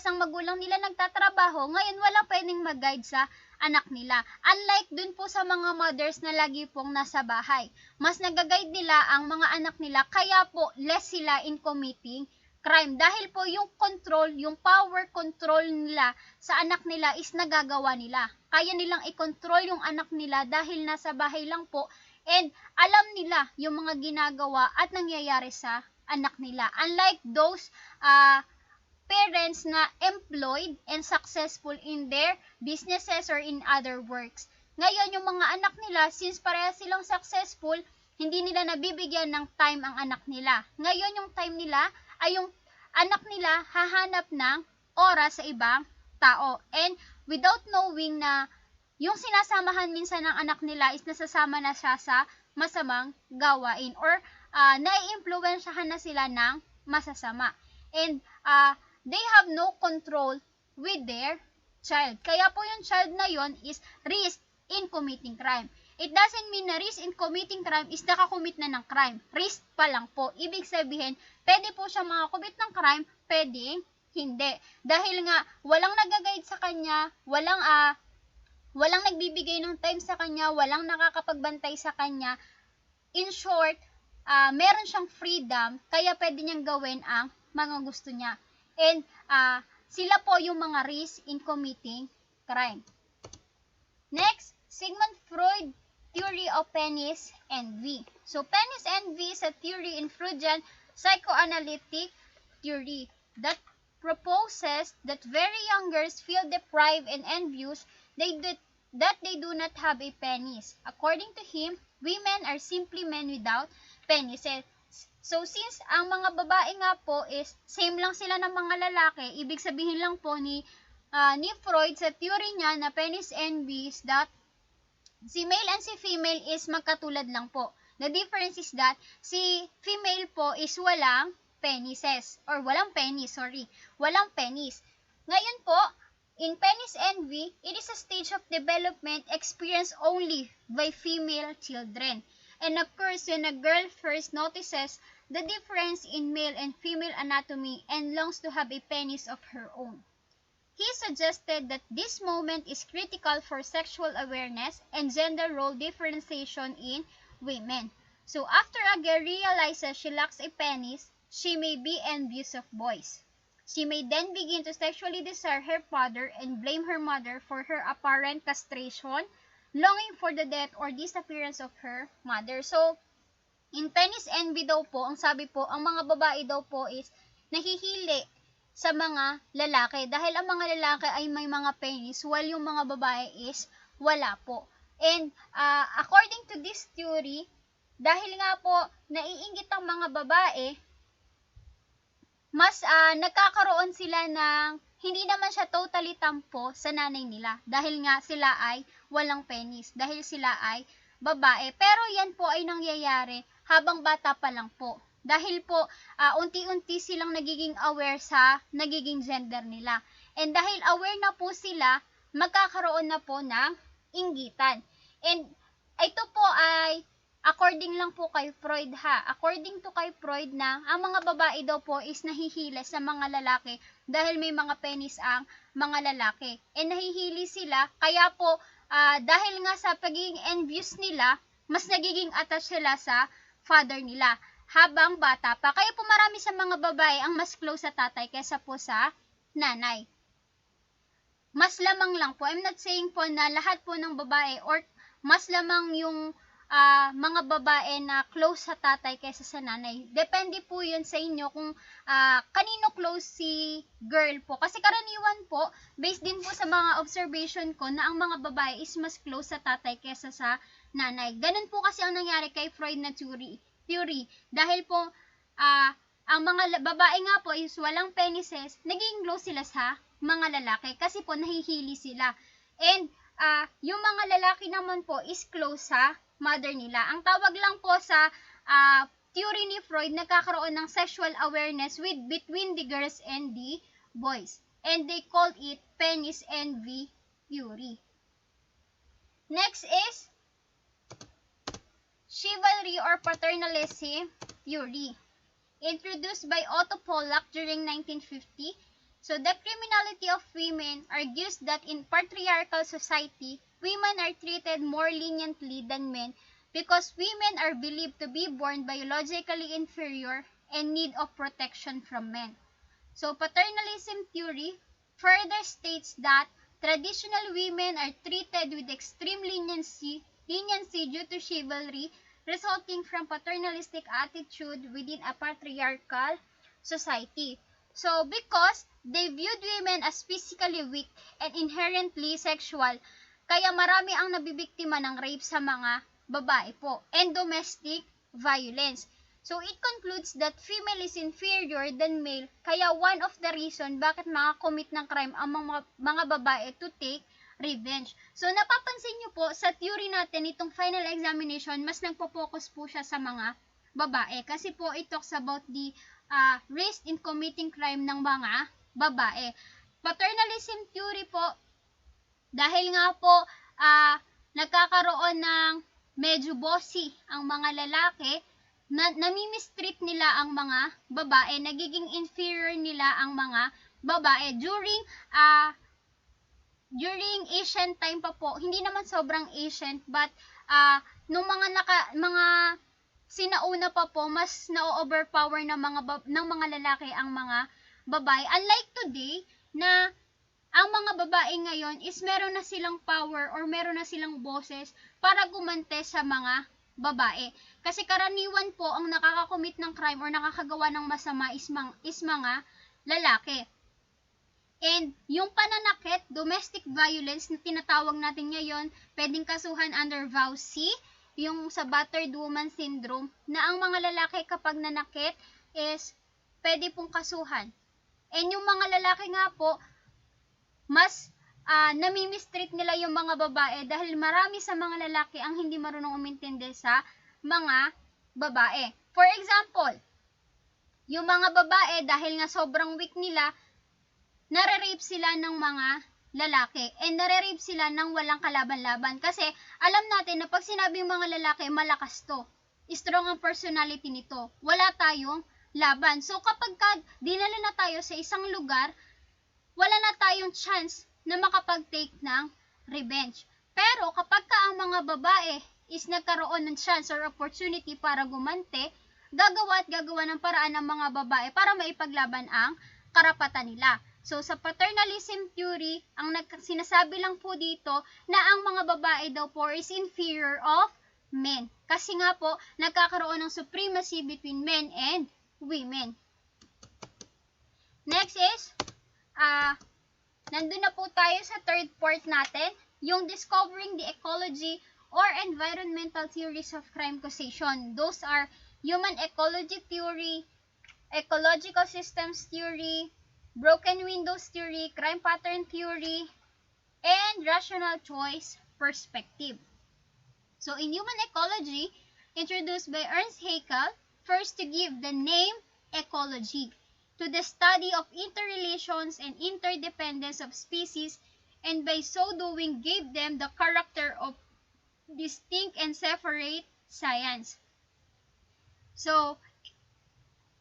ang magulang nila nagtatrabaho, ngayon wala pwedeng mag-guide sa anak nila. Unlike dun po sa mga mothers na lagi pong nasa bahay. Mas nagaguide nila ang mga anak nila, kaya po less sila in committing crime. Dahil po yung control, yung power control nila sa anak nila is nagagawa nila. Kaya nilang i-control yung anak nila dahil nasa bahay lang po and alam nila yung mga ginagawa at nangyayari sa anak nila. Unlike those parents na employed and successful in their businesses or in other works. Ngayon, yung mga anak nila, since pareha silang successful, hindi nila nabibigyan ng time ang anak nila. Ngayon, yung time nila ay yung anak nila hahanap ng oras sa ibang tao. And without knowing na yung sinasamahan minsan ng anak nila is nasasama na siya sa masamang gawain or nai-impluwensyahan na sila ng masasama. And they have no control with their child. Kaya po yung child na yon is risk in committing crime. It doesn't mean na risk in committing crime is nakakommit na ng crime. Risk pa lang po. Ibig sabihin, pwede po siya makakommit ng crime, pwede hindi. Dahil nga, walang nag-guide sa kanya, walang nagbibigay ng time sa kanya, walang nakakapagbantay sa kanya. In short, meron siyang freedom, kaya pwede niyang gawin ang mga gusto niya. And sila po yung mga risk in committing crime. Next, Sigmund Freud theory of penis envy. So penis envy is a theory in Freudian psychoanalytic theory that proposes that very young girls feel deprived and envious that they do not have a penis. According to him, women are simply men without penises. So since ang mga babae nga po is same lang sila ng mga lalaki, ibig sabihin lang po ni Freud sa theory niya na penis envy is that si male and si female is magkatulad lang po. The difference is that si female po is walang penises or walang penis, walang penis. Ngayon po, in penis envy, it is a stage of development experienced only by female children and occurs when a girl first notices the difference in male and female anatomy and longs to have a penis of her own. He suggested that this moment is critical for sexual awareness and gender role differentiation in women. So after a girl realizes she lacks a penis, she may be envious of boys. She may then begin to sexually desire her father and blame her mother for her apparent castration, longing for the death or disappearance of her mother. So, in penis envy daw po, ang sabi po, ang mga babae daw po is nahihili sa mga lalaki dahil ang mga lalaki ay may mga penis while yung mga babae is wala po. And according to this theory, dahil nga po naiinggit ang mga babae, mas nagkakaroon sila ng hindi naman siya totally tampo sa nanay nila dahil nga sila ay walang penis, dahil sila ay babae. Pero yan po ay nangyayari habang bata pa lang po. Dahil po, unti-unti silang nagiging aware sa nagiging gender nila. And dahil aware na po sila, magkakaroon na po ng inggitan. And ito po ay according lang po kay Freud ha. According to kay Freud na ang mga babae daw po is nahihila sa mga lalaki dahil may mga penis ang mga lalaki. And nahihili sila, kaya po dahil nga sa pagiging envious nila, mas nagiging attached sila sa father nila habang bata pa. Kaya po marami sa mga babae ang mas close sa tatay kaysa po sa nanay. Mas lamang lang po. I'm not saying po na lahat po ng babae or mas lamang yung mga babae na close sa tatay kaysa sa nanay. Depende po yun sa inyo kung kanino close si girl po. Kasi karaniwan po, based din po sa mga observation ko na ang mga babae is mas close sa tatay kaysa sa nanay. Ganun po kasi ang nangyari kay Freud na theory. Dahil po, ang mga babae nga po is walang penises, naging close sila sa mga lalaki kasi po nahihili sila. And yung mga lalaki naman po is close sa mother nila. Ang tawag lang po sa theory ni Freud, nagkakaroon ng sexual awareness between the girls and the boys. And they called it penis envy theory. Next is chivalry or paternalism theory, introduced by Otto Pollack during 1950. So the criminality of women argues that in patriarchal society, women are treated more leniently than men because women are believed to be born biologically inferior and need of protection from men. So paternalism theory further states that traditional women are treated with extreme leniency due to chivalry resulting from paternalistic attitude within a patriarchal society. So, because they viewed women as physically weak and inherently sexual, kaya marami ang nabibiktima ng rape sa mga babae po and domestic violence. So, it concludes that female is inferior than male, kaya one of the reason bakit makakommit ng crime ang mga babae to take revenge. So, napapansin nyo po, sa theory natin, itong final examination, mas nagpo-focus po siya sa mga babae. Kasi po, it talks about the risk in committing crime ng mga babae. Paternalism theory po, dahil nga po, nagkakaroon ng medyo bossy ang mga lalaki, namimistreat nila ang mga babae, nagiging inferior nila ang mga babae. During ancient time pa po, hindi naman sobrang ancient, but nung mga sinauna pa po, mas na-overpower ng mga lalaki ang mga babae. Unlike today, na ang mga babae ngayon is meron na silang power or meron na silang boses para gumante sa mga babae. Kasi karaniwan po ang nakakakomit ng crime or nakakagawa ng masama is mga lalaki. And yung pananakit, domestic violence na tinatawag natin ngayon, pwedeng kasuhan under Vow C, yung sa battered woman syndrome, na ang mga lalaki kapag nanakit is pwede pong kasuhan. And yung mga lalaki nga po, mas namimistreat nila yung mga babae dahil marami sa mga lalaki ang hindi marunong umintindi sa mga babae. For example, yung mga babae dahil nga sobrang weak nila, nare-rape sila ng mga lalaki and nare-rape sila ng walang kalaban-laban kasi alam natin na pag sinabing mga lalaki, malakas to. Strong ang personality nito. Wala tayong laban. So kapag dinala na tayo sa isang lugar, wala na tayong chance na makapag-take ng revenge. Pero kapag ang mga babae is nagkaroon ng chance or opportunity para gumante, gagawa ng paraan ng mga babae para maipaglaban ang karapatan nila. So sa paternalism theory, ang sinasabi lang po dito na ang mga babae daw po is inferior of men. Kasi nga po, nagkakaroon ng supremacy between men and women. Next is, nandun na po tayo sa third part natin, yung discovering the ecology or environmental theories of crime causation. Those are human ecology theory, ecological systems theory, broken windows theory, crime pattern theory, and rational choice perspective. So in human ecology, introduced by Ernst Haeckel, first to give the name ecology to the study of interrelations and interdependence of species, and by so doing gave them the character of distinct and separate science. So,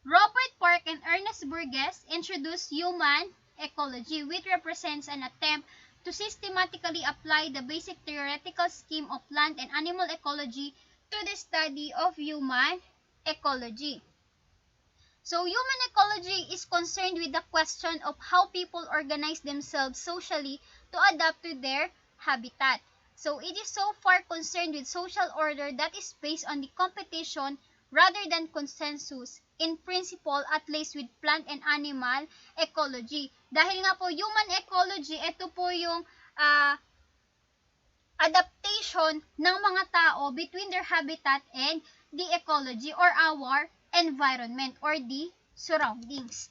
Robert Park and Ernest Burgess introduced human ecology, which represents an attempt to systematically apply the basic theoretical scheme of plant and animal ecology to the study of human ecology. So, human ecology is concerned with the question of how people organize themselves socially to adapt to their habitat. So, it is so far concerned with social order that is based on the competition rather than consensus in principle, at least with plant and animal ecology. Dahil nga po, human ecology, ito po yung adaptation ng mga tao between their habitat and the ecology or our environment or the surroundings.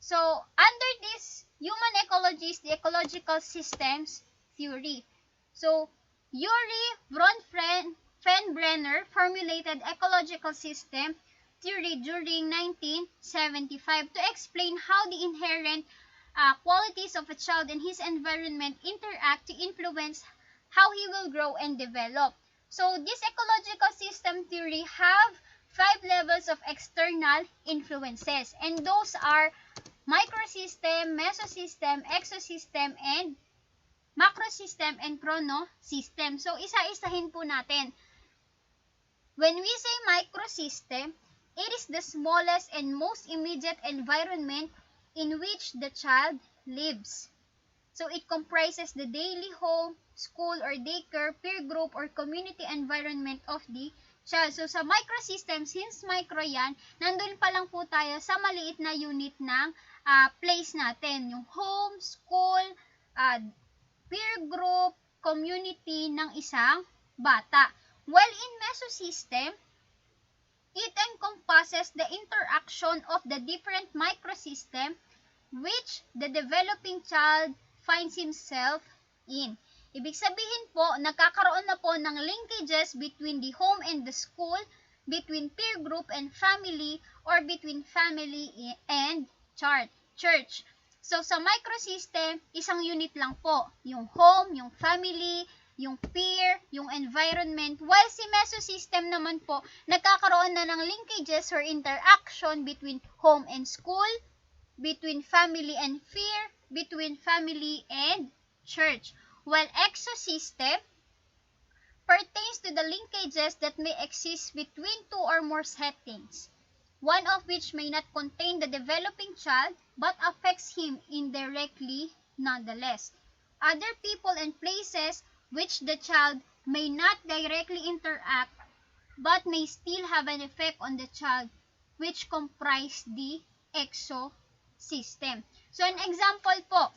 So, under this human ecology is the ecological systems theory. So, Yuri Frenbrenner formulated ecological system theory during 1975 to explain how the inherent qualities of a child and his environment interact to influence how he will grow and develop. So, this ecological system theory have 5 levels of external influences, and those are microsystem, mesosystem, exosystem, and macrosystem and chronosystem. So, isa-isahin po natin. When we say microsystem, it is the smallest and most immediate environment in which the child lives. So, it comprises the daily home, school or daycare, peer group, or community environment of the child. So, sa microsystem, since micro yan, nandun pa lang po tayo sa maliit na unit ng place natin. Yung home, school, peer group, community ng isang bata. While in mesosystem, it encompasses the interaction of the different microsystem which the developing child finds himself in. Ibig sabihin po, nagkakaroon na po ng linkages between the home and the school, between peer group and family, or between family and church. So, sa microsystem, isang unit lang po. Yung home, yung family, yung peer, yung environment. While si mesosystem naman po, nagkakaroon na ng linkages or interaction between home and school, between family and peer, between family and church. While exosystem pertains to the linkages that may exist between two or more settings, one of which may not contain the developing child but affects him indirectly nonetheless. Other people and places which the child may not directly interact but may still have an effect on the child, which comprise the exosystem. So an example po,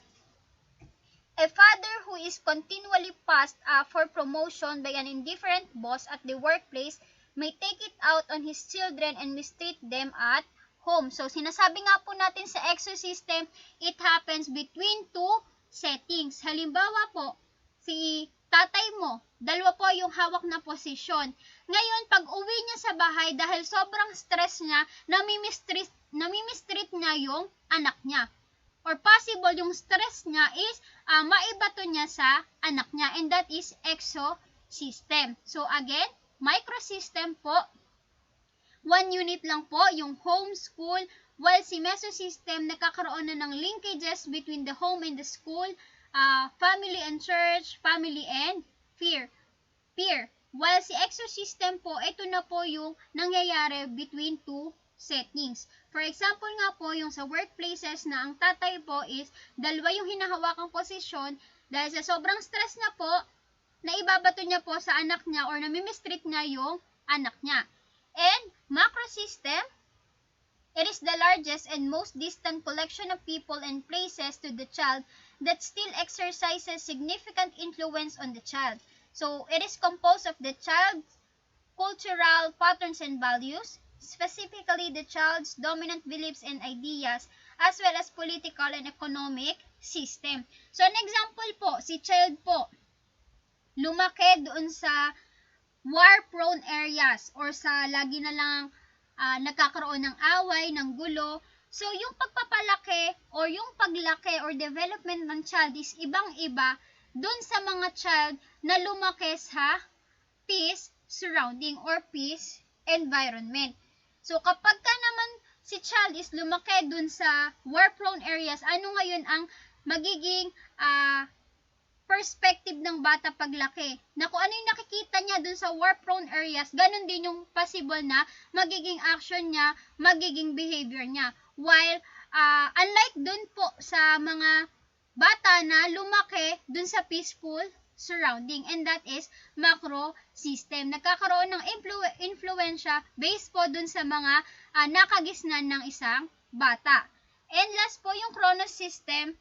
a father who is continually passed for promotion by an indifferent boss at the workplace may take it out on his children and mistreat them at home. So sinasabi nga po natin sa exosystem, it happens between two settings. Halimbawa po, si tatay mo, dalawa po yung hawak na posisyon. Ngayon, pag uwi niya sa bahay, dahil sobrang stress niya, namimistreat niya yung anak niya. Or possible, yung stress niya is maibato niya sa anak niya. And that is exosystem. So again, microsystem po, one unit lang po, yung home, school, while si mesosystem, nagkakaroon na ng linkages between the home and the school, family and church, family and peer. While si exosystem po, ito na po yung nangyayari between two settings. For example nga po, yung sa workplaces na ang tatay po is dalawa yung hinahawakang posisyon dahil sa sobrang stress niya po, naibabato niya po sa anak niya or namimistreat niya yung anak niya. And macrosystem, it is the largest and most distant collection of people and places to the child that still exercises significant influence on the child. So, it is composed of the child's cultural patterns and values, specifically the child's dominant beliefs and ideas, as well as political and economic system. So, an example po, si child po, lumaki doon sa war-prone areas or sa lagi na lang nagkakaroon ng away, ng gulo. So, yung pagpapalaki or yung paglaki or development ng child is ibang-iba dun sa mga child na lumaki sa peace surrounding or peace environment. So, kapag ka naman si child is lumaki dun sa war-prone areas, ano ngayon ang magiging perspective ng bata paglaki? Na kung ano yung nakikita niya dun sa war-prone areas, ganun din yung possible na magiging action niya, magiging behavior niya. While, unlike dun po sa mga bata na lumaki dun sa peaceful surrounding, and that is macro system. Nagkakaroon ng influensya based po dun sa mga nakagisnan ng isang bata. And last po yung chronos system.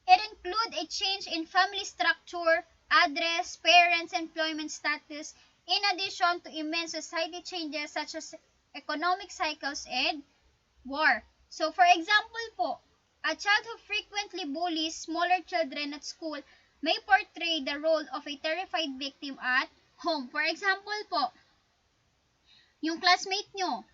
It include a change in family structure, address, parents, employment status, in addition to immense society changes such as economic cycles and war. So, for example po, a child who frequently bullies smaller children at school may portray the role of a terrified victim at home. For example po, yung classmate nyo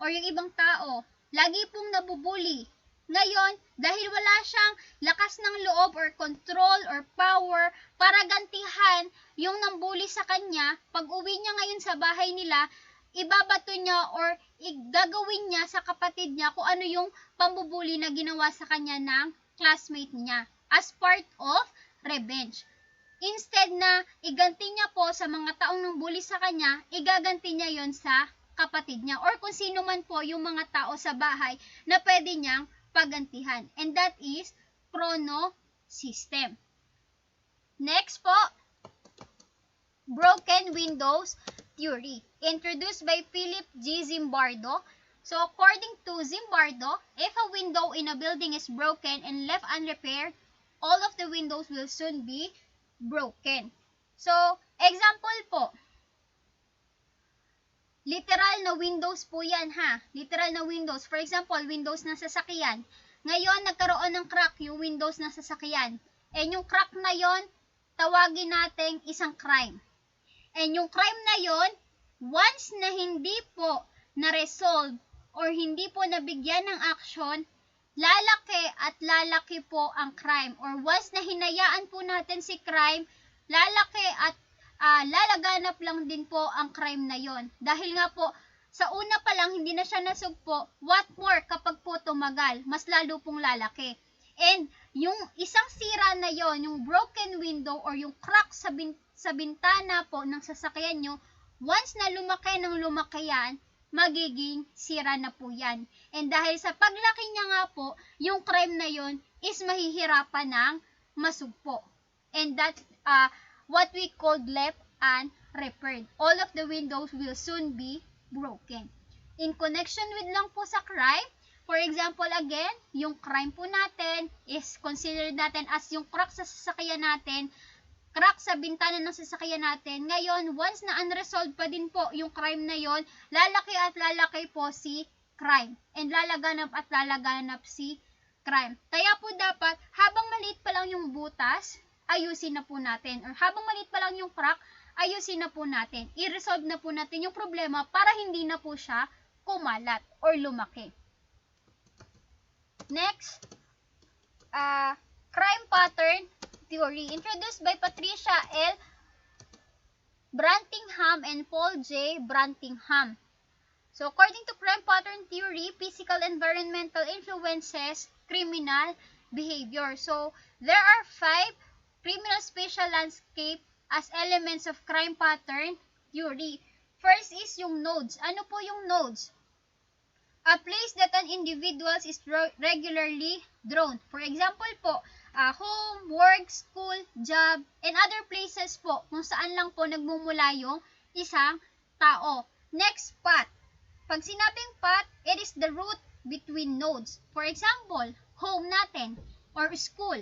or yung ibang tao, lagi pong nabubuli. Ngayon, dahil wala siyang lakas ng loob or control or power para gantihan yung nambuli sa kanya, pag uwi niya ngayon sa bahay nila, ibabato niya or gagawin niya sa kapatid niya kung ano yung pambubuli na ginawa sa kanya ng classmate niya as part of revenge. Instead na iganti niya po sa mga taong nang bully sa kanya, igaganti niya yon sa kapatid niya or kung sino man po yung mga tao sa bahay na pwede niyang pagantihan. And that is chrono system. Next po, broken windows theory, introduced by Philip G. Zimbardo. So, according to Zimbardo, if a window in a building is broken and left unrepaired, all of the windows will soon be broken. So, example po, literal na windows po yan ha. Literal na windows. For example, windows ng sasakyan. Ngayon, nagkaroon ng crack yung windows ng sasakyan. And yung crack na yon, tawagin natin isang crime. And yung crime na yon, once na hindi po na-resolve or hindi po nabigyan ng action, lalaki at lalaki po ang crime. Or once na hinayaan po natin si crime, lalaki at lalaganap lang din po ang crime na yon. Dahil nga po, sa una pa lang hindi na siya nasugpo, what more kapag po tumagal, mas lalo pong lalaki. And yung isang sira na yon, yung broken window or yung crack sa bintana po ng sasakyan nyo, once na lumaki ng lumaki yan, magiging sira na po yan. And dahil sa paglaki niya nga po, yung crime na yon is mahihirapan ng masugpo. And that's what we call left unrepaired. All of the windows will soon be broken. In connection with lang po sa crime, for example again, yung crime po natin is considered natin as yung crack sa sasakyan natin, crack sa bintana ng sasakyan natin. Ngayon, once na unresolved pa din po yung crime na yon, lalaki at lalaki po si crime. And lalaganap at lalaganap si crime. Kaya po dapat, habang maliit pa lang yung butas, ayusin na po natin. Or habang maliit pa lang yung crack, ayusin na po natin. I-resolve na po natin yung problema para hindi na po siya kumalat or lumaki. Next, crime pattern theory introduced by Patricia L. Brantingham and Paul J. Brantingham. So, according to crime pattern theory, physical environmental influences criminal behavior. So, there are 5 criminal spatial landscape as elements of crime pattern theory. First is yung nodes. Ano po yung nodes? A place that an individual is regularly drawn. For example po, home, work, school, job, and other places po kung saan lang po nagmumula yung isang tao. Next, path. Pag sinabing path, it is the route between nodes. For example, home natin or school.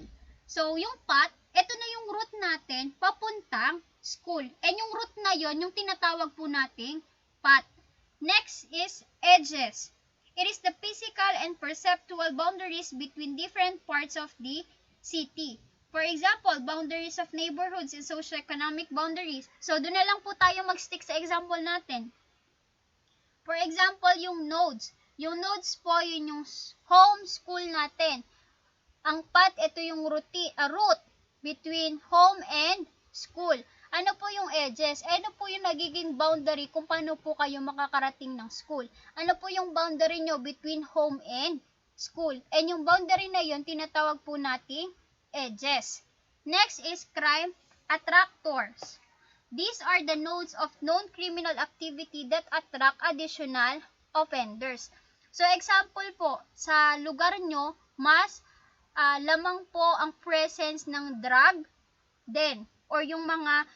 So, yung path, ito na yung route natin papuntang school. And yung route na yon, yung tinatawag po nating path. Next is edges. It is the physical and perceptual boundaries between different parts of the city. For example, boundaries of neighborhoods and socioeconomic boundaries. So, doon na lang po tayo mag-stick sa example natin. For example, yung nodes. Yung nodes po, yun yung home, school natin. Ang path, ito yung route between home and school. Ano po yung edges? Ano po yung nagiging boundary kung paano po kayo makakarating ng school? Ano po yung boundary nyo between home and school? And yung boundary na yun, tinatawag po nating edges. Next is crime attractors. These are the nodes of known criminal activity that attract additional offenders. So, example po, sa lugar nyo, mas lamang po ang presence ng drug den or yung mga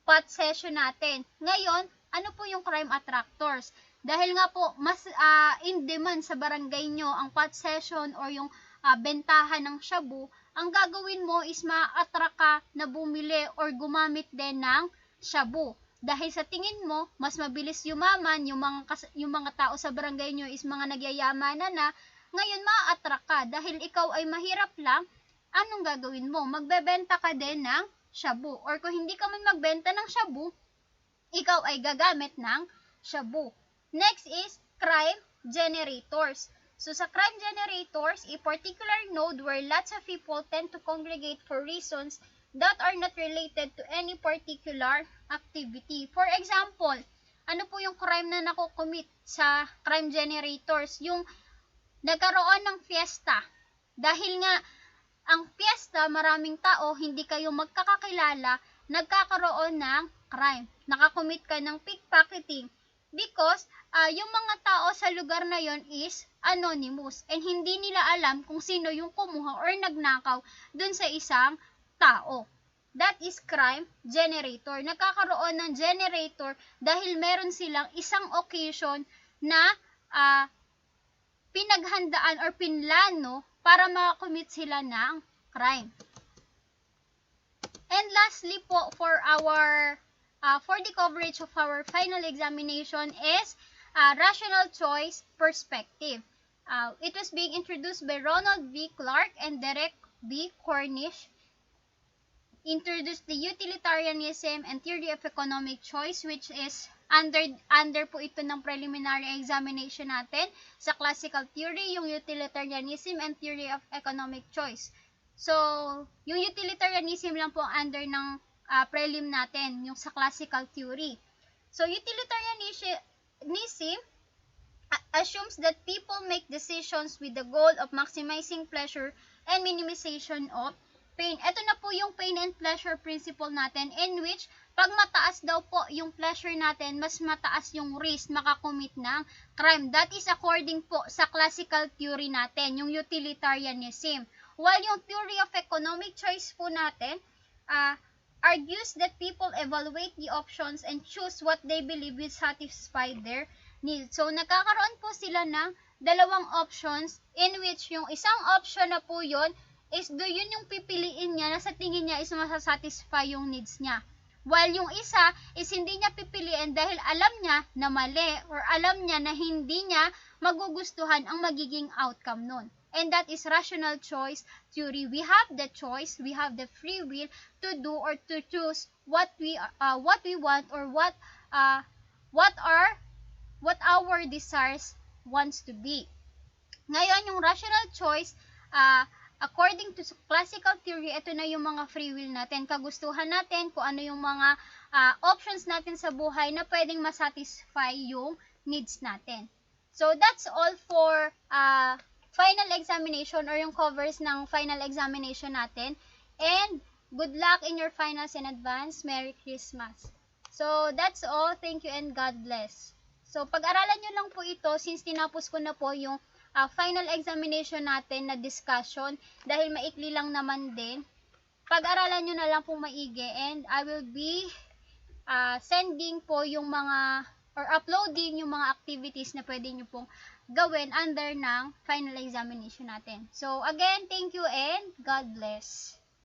pot session natin. Ngayon, ano po yung crime attractors? Dahil nga po, mas in demand sa barangay nyo ang pot session or yung bentahan ng shabu, ang gagawin mo is ma-attract ka na bumili or gumamit din ng shabu. Dahil sa tingin mo, mas mabilis yumaman, yung mga tao sa barangay nyo is mga nagyayamanan na, ngayon ma-attract ka. Dahil ikaw ay mahirap lang, anong gagawin mo? Magbebenta ka din ng shabu. Or kung hindi ka man magbenta ng shabu, ikaw ay gagamit ng shabu. Next is crime generators. So, sa crime generators, a particular node where lots of people tend to congregate for reasons that are not related to any particular activity. For example, ano po yung crime na nakukomit sa crime generators? Yung nagkaroon ng fiesta. Dahil nga, ang fiesta, maraming tao, hindi kayo magkakakilala, nagkakaroon ng crime. Nakakomit ka ng pickpocketing. Because, yung mga tao sa lugar na yon is anonymous. And hindi nila alam kung sino yung kumuha or nagnakaw dun sa isang tao. That is crime generator. Nagkakaroon ng generator dahil meron silang isang occasion na pinaghandaan or pinlano para makakomit sila ng crime. And lastly po, for the coverage of our final examination is rational choice perspective. It was being introduced by Ronald V. Clark and Derek B. Cornish. Introduced the utilitarianism and theory of economic choice, which is under po ito ng preliminary examination natin sa classical theory, yung utilitarianism and theory of economic choice. So, yung utilitarianism lang po under ng prelim natin, yung sa classical theory. So, utilitarianism assumes that people make decisions with the goal of maximizing pleasure and minimization of pain. Ito na po yung pain and pleasure principle natin, in which pag mataas daw po yung pleasure natin, mas mataas yung risk makakommit ng crime. That is according po sa classical theory natin, yung utilitarianism. While yung theory of economic choice po natin, argues that people evaluate the options and choose what they believe will satisfy their needs. So, nagkakaroon po sila ng dalawang options, in which yung isang option na po yun is yun yung pipiliin niya na sa tingin niya is masasatisfy yung needs niya. While yung isa is hindi niya pipiliin dahil alam niya na mali or alam niya na hindi niya magugustuhan ang magiging outcome nun. And that is rational choice theory. We have the choice, we have the free will to do or to choose what we want or what our desires wants to be. Ngayon, yung rational choice, according to classical theory, ito na yung mga free will natin, kagustuhan natin, kung ano yung mga options natin sa buhay na pwedeng masatisfy yung needs natin. So, that's all for final examination or yung covers ng final examination natin. And good luck in your finals in advance. Merry Christmas. So, that's all. Thank you and God bless. So, pag-aralan nyo lang po ito since tinapos ko na po yung final examination natin na discussion dahil maikli lang naman din. Pag-aralan nyo na lang po maigi and I will be sending po yung mga or uploading yung mga activities na pwede nyo pong gawin under ng final examination natin. So, again, thank you and God bless.